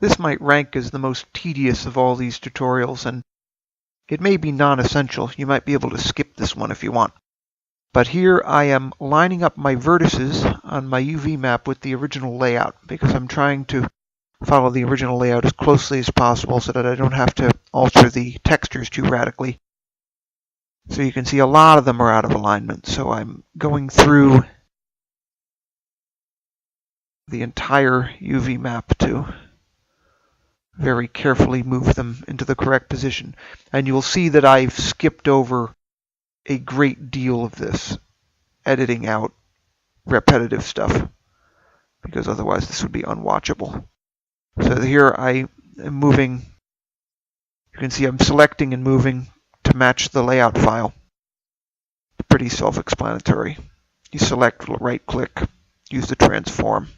This might rank as the most tedious of all these tutorials, and it may be non-essential. You might be able to skip this one if you want. But here I am lining up my vertices on my UV map with the original layout, because I'm trying to follow the original layout as closely as possible so that I don't have to alter the textures too radically. So you can see a lot of them are out of alignment. So I'm going through the entire UV map to very carefully move them into the correct position. And you'll see that I've skipped over a great deal of this, editing out repetitive stuff, because otherwise this would be unwatchable. So here I am moving. You can see I'm selecting and moving to match the layout file. Pretty self-explanatory. You select, right-click, use the transform.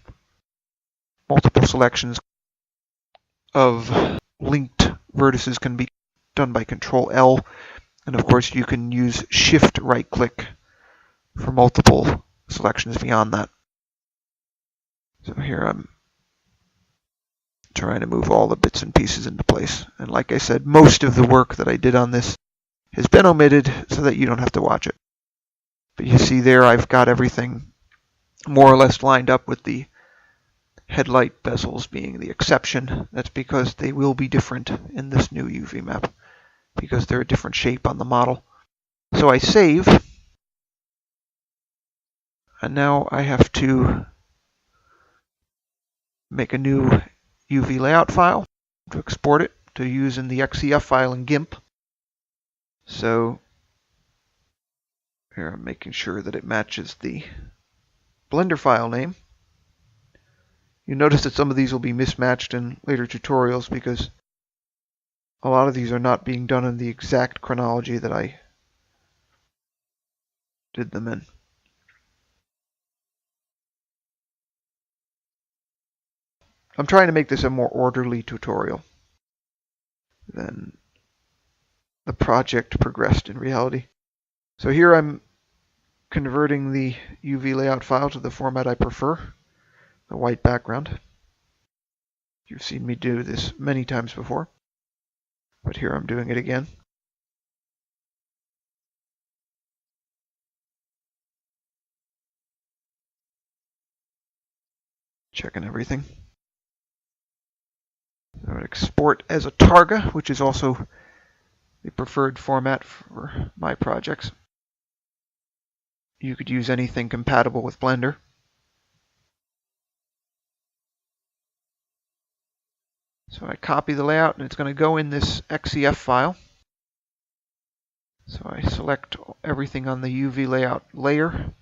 Multiple selections of linked vertices can be done by Control-L, and of course you can use Shift right-click for multiple selections beyond that. So here I'm trying to move all the bits and pieces into place. And like I said, most of the work that I did on this has been omitted so that you don't have to watch it. But you see there I've got everything more or less lined up, with the headlight bezels being the exception. That's because they will be different in this new UV map, because they're a different shape on the model. So I save, and now I have to make a new UV layout file to export it to use in the XCF file in GIMP. So here I'm making sure that it matches the Blender file name. You notice that some of these will be mismatched in later tutorials because a lot of these are not being done in the exact chronology that I did them in. I'm trying to make this a more orderly tutorial than the project progressed in reality. So here I'm converting the UV layout file to the format I prefer, the white background. You've seen me do this many times before, but here I'm doing it again. Checking everything. I would export as a Targa, which is also the preferred format for my projects. You could use anything compatible with Blender. So I copy the layout, and it's going to go in this XCF file. So I select everything on the UV layout layer,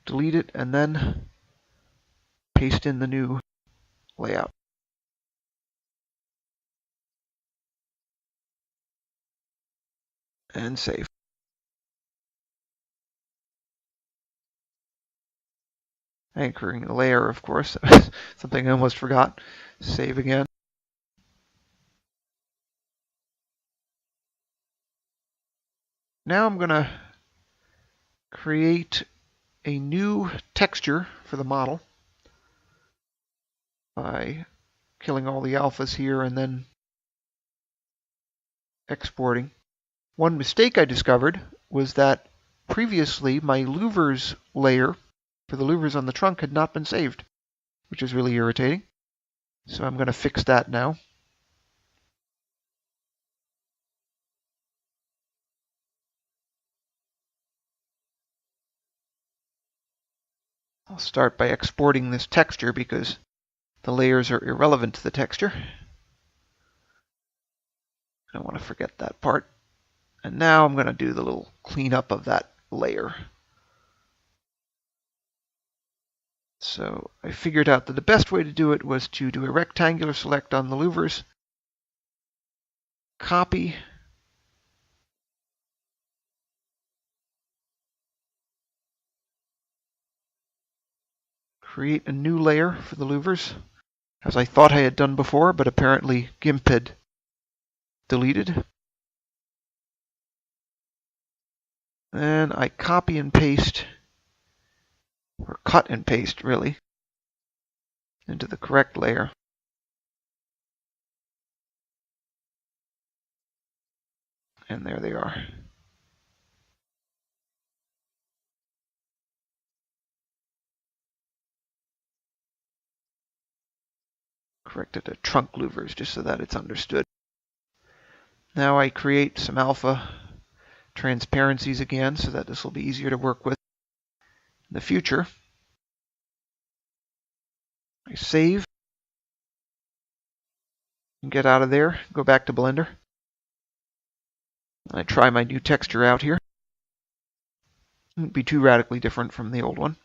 delete it, and then paste in the new layout. And save. Anchoring the layer, of course, something I almost forgot. Save again. Now I'm going to create a new texture for the model by killing all the alphas here and then exporting. One mistake I discovered was that previously my louvers layer for the louvers on the trunk had not been saved, which is really irritating. So I'm going to fix that now. I'll start by exporting this texture because the layers are irrelevant to the texture. I don't want to forget that part. And now I'm going to do the little cleanup of that layer. So I figured out that the best way to do it was to do a rectangular select on the louvers, copy, create a new layer for the louvers, as I thought I had done before, but apparently GIMP had deleted. Then I copy and paste, or cut and paste really, into the correct layer. And there they are. Correct it to trunk louvers just so that it's understood. Now I create some alpha transparencies again so that this will be easier to work with in the future. I save and get out of there, go back to Blender. I try my new texture out here. It won't be too radically different from the old one.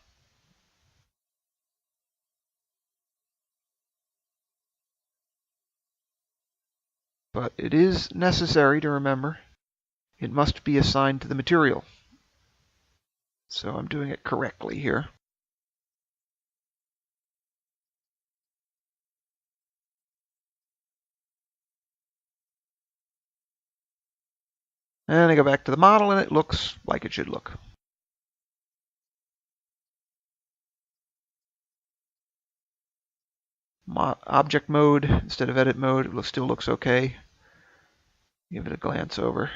But it is necessary to remember it must be assigned to the material. So I'm doing it correctly here. And I go back to the model and it looks like it should look. Object mode instead of edit mode, it still looks okay. Give it a glance over.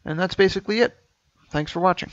And that's basically it. Thanks for watching.